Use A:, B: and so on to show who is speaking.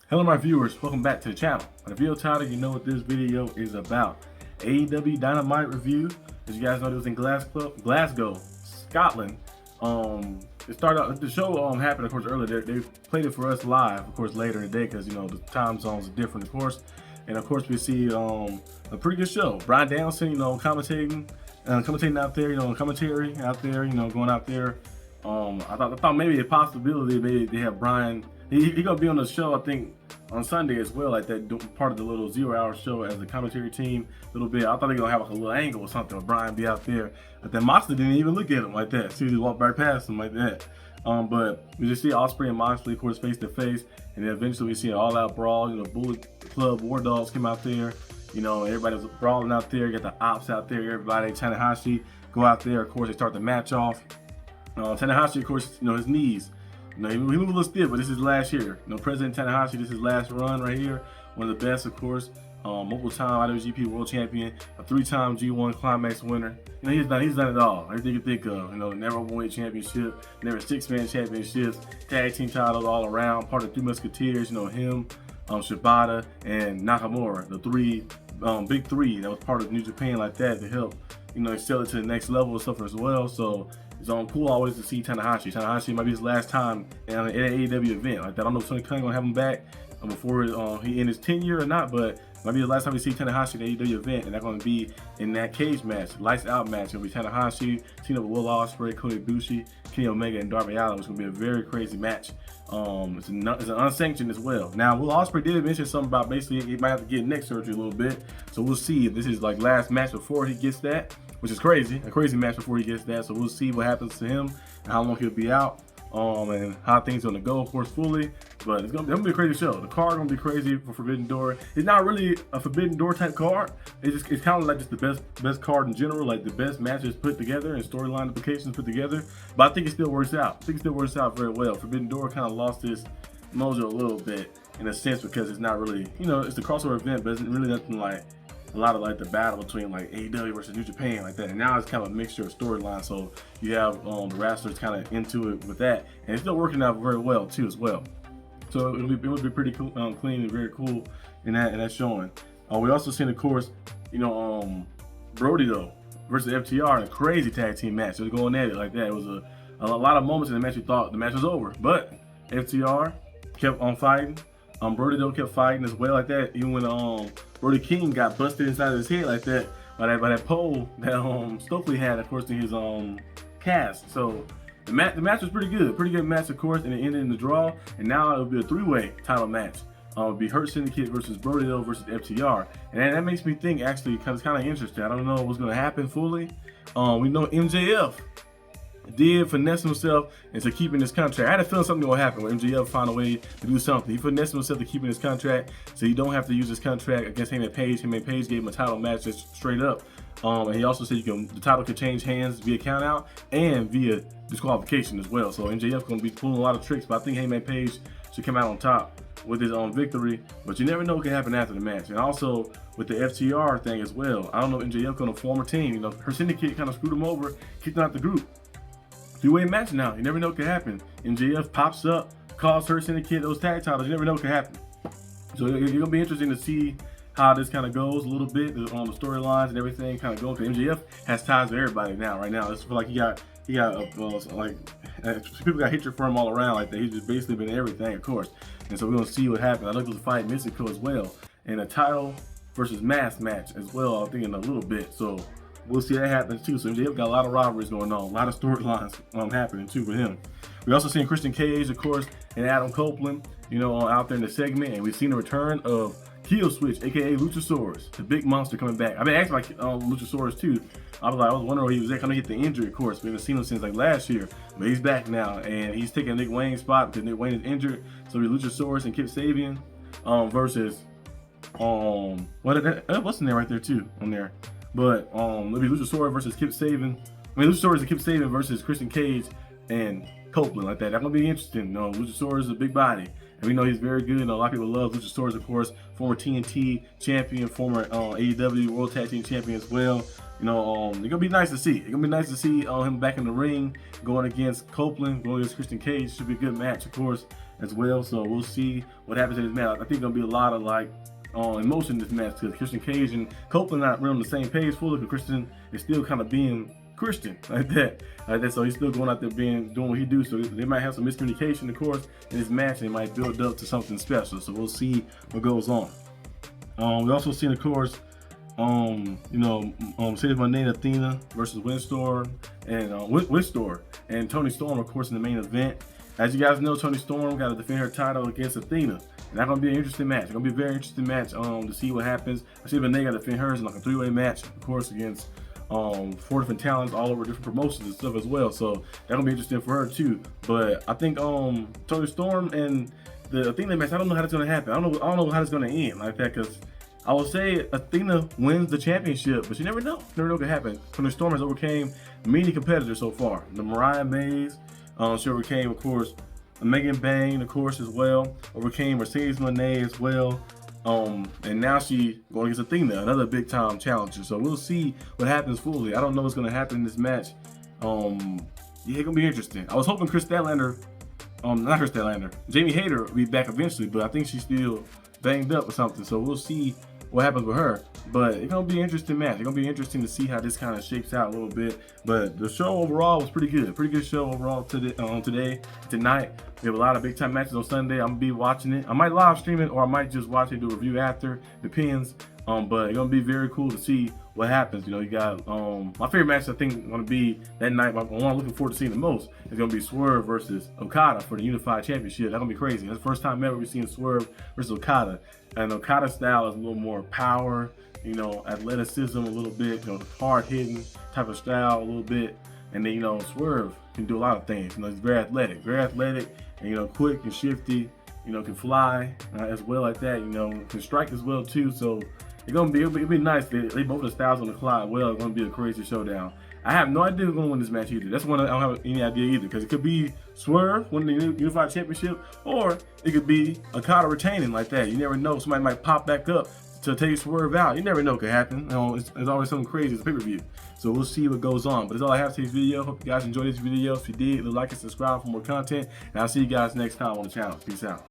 A: Hello my viewers, welcome back to the channel. By the video title, you know what this video is about. aewdynamite review. As you guys know, it was in Glasgow, Scotland. It started out, the show happened of course earlier. They played it for us live, of course, later in the day because you know the time zones are different, of course. And of course we see a pretty good show. Brian Danielson, commentating out there, commentary out there, going out there. I thought maybe a possibility maybe they have Brian. He gonna be on the show, I think, on Sunday as well, like that part of the little 0 hour show as a commentary team. A little bit. I thought they were gonna have like a little angle or something with Brian be out there. But then Moxley didn't even look at him like that. See, he just walked right past him like that. But we just see Ospreay and Moxley, of course, face to face, and then eventually we see an all-out brawl. Bullet Club War Dogs come out there. Everybody was brawling out there. You got the Ops out there. Everybody, Tanahasi go out there. Of course, they start the match off. Tanahasi, of course, his knees. He moved a little stiff, but this is last year. President Tanahasi, this is his last run right here. One of the best, of course. Multiple-time IWGP World Champion, a 3-time G1 Climax winner. He's done it all. Everything you can think of. Never one championship, never 6-man championships, tag team titles all around. Part of the 3 Musketeers. Him, Shibata, and Nakamura, the big three that was part of New Japan like that to help, excel it to the next level and stuff as well. So it's cool always to see Tanahashi. Tanahashi might be his last time at an AEW event like that. I don't know if Tony Khan gonna have him back before he ends his tenure or not, but might be the last time we see Tanahashi at an AEW event, and they're gonna be in that cage match, lights out match. It'll be Tanahashi teaming up with Will Ospreay, Kota Ibushi, Kenny Omega, and Darby Allin. It's gonna be a very crazy match. It's an unsanctioned as well. Now, Will Ospreay did mention something about basically he might have to get neck surgery a little bit, so we'll see if this is like last match before he gets that, which is crazy, a crazy match before he gets that. So we'll see what happens to him and how long he'll be out, and how things are gonna go, of course, fully. But it's gonna be a crazy show. The card gonna be crazy for Forbidden Door. It's not really a Forbidden Door type card. It's kind of like just the best card in general, like the best matches put together and storyline implications put together. But I think it still works out. I think it still works out very well. Forbidden Door kind of lost its mojo a little bit in a sense because it's not really, it's the crossover event, but it's really nothing like a lot of like the battle between like AEW versus New Japan like that. And now it's kind of a mixture of storylines. So you have the wrestlers kind of into it with that, and it's still working out very well too as well. So it would be pretty cool, clean and very cool in that showing. We also seen, of course, Brodido versus FTR in a crazy tag team match. It was going at it like that. It was a lot of moments in the match we thought the match was over, but FTR kept on fighting. Brodido kept fighting as well like that. Even when Brody King got busted inside of his head like that by that pole that Stokely had, of course, in his cast. So the match was pretty good match, of course, and it ended in the draw. And now it'll be a 3-way title match. It'll be Hurt Syndicate versus Brodido versus FTR, and that makes me think actually, because it's kind of interesting. I don't know what's going to happen fully. We know MJF did finesse himself into keeping his contract. I had a feeling something will happen when MJF find a way to do something. He finessed himself to keeping his contract, so you don't have to use his contract against Hangman Page. Hangman Page gave him a title match just straight up. And he also said the title could change hands via count out and via disqualification as well. So MJF gonna be pulling a lot of tricks, but I think Hangman Page should come out on top with his victory. But you never know what can happen after the match. And also with the FTR thing as well, I don't know if MJF gonna form a team. Her Syndicate kind of screwed him over, kicked him out the group. 3-way match now. You never know what can happen. MJF pops up, calls Her Syndicate those tag titles. You never know what can happen. So it's gonna be interesting to see how this kind of goes a little bit on the storylines and everything kind of going. Because MJF has ties with everybody now. Right now, it's feel like he got like people got hatred for him all around like that. He's just basically been everything, of course. And so we're gonna see what happens. I know there's a fight in Mexico as well, and a title versus mask match as well, I think, in a little bit. So we'll see that happen too. So MJF got a lot of rivalries going on, a lot of storylines happening too with him. We also seen Christian Cage, of course, and Adam Copeland, out there in the segment, and we've seen the return of Heel Switch, aka Luchasaurus, the big monster coming back. I've been acting like Luchasaurus too. I was wondering where he was at. Kind of hit the injury, of course. We haven't seen him since like last year, but he's back now, and he's taking Nick Wayne's spot because Nick Wayne is injured. So it'll be Luchasaurus and Kip Sabian versus what's in there right there too on there. But it'll be Luchasaurus versus Kip Sabian. Luchasaurus and Kip Sabian versus Christian Cage and Copeland like that. That's gonna be interesting. Luchasaurus is a big body, and we know he's very good. And a lot of people love Luchasaurus, of course, former TNT champion, former AEW World Tag Team champion as well. It's gonna be nice to see. It's gonna be nice to see him back in the ring, going against Copeland, going against Christian Cage. Should be a good match, of course. as well. So we'll see what happens in this match. I think gonna be a lot of like emotion in this match because Christian Cage and Copeland not really on the same page fully, because Christian is still kind of being Christian like that. So he's still going out there doing what he do. So they might have some miscommunication, of course, in this match, and it might build up to something special. So we'll see what goes on. We also seen, of course, Save My Name Athena versus Windstorm and Windstorm and Toni Storm, of course, in the main event. As you guys know, Toni Storm got to defend her title against Athena. And that's going to be an interesting match. It's going to be a very interesting match to see what happens. I see Renee got to defend hers in like a 3-way match, of course, against 4 different talents all over different promotions and stuff as well. So that's going to be interesting for her too. But I think Toni Storm and the Athena match, I don't know how that's going to happen. I don't know how it's going to end like that, because I will say Athena wins the championship, but you never know. Never know what can happen. Toni Storm has overcame many competitors so far. The Mariah Mays, she overcame, of course, Megan Bain, of course, as well. Overcame Mercedes Moné as well. And now she going against Athena, another big time challenger. So we'll see what happens fully. I don't know what's going to happen in this match. Yeah, it's going to be interesting. I was hoping Chris Statlander, not Chris Statlander, Jamie Hayter will be back eventually, but I think she's still banged up or something. So we'll see what happens with her. But it's gonna be an interesting match. It's gonna be interesting to see how this kind of shapes out a little bit. But the show overall was pretty good show overall tonight. We have a lot of big time matches on Sunday. I'm gonna be watching it. I might live stream it, or I might just watch it, do a review after, depends. But it's gonna be very cool to see what happens. You know, you got my favorite match, I think, gonna be that night. The one I'm looking forward to seeing the most is gonna be Swerve versus Okada for the Unified Championship. That's gonna be crazy. That's the first time ever we've seen Swerve versus Okada. And Okada's style is a little more power, you know, athleticism a little bit, you know, hard hitting type of style a little bit. And then, you know, Swerve can do a lot of things. You know, he's very athletic, and, you know, quick and shifty, you know, can fly as well like that, you know, can strike as well too. So it'll be nice. They both the styles on the collide well. It's gonna be a crazy showdown. I have no idea who's gonna win this match either. That's one I don't have any idea either, because it could be Swerve winning the Unified Championship, or it could be Okada retaining like that. You never know. Somebody might pop back up to take Swerve out. You never know what could happen. You know, it's always something crazy. It's a pay-per-view. So we'll see what goes on. But that's all I have for this video. Hope you guys enjoyed this video. If you did, like and subscribe for more content. And I'll see you guys next time on the channel. Peace out.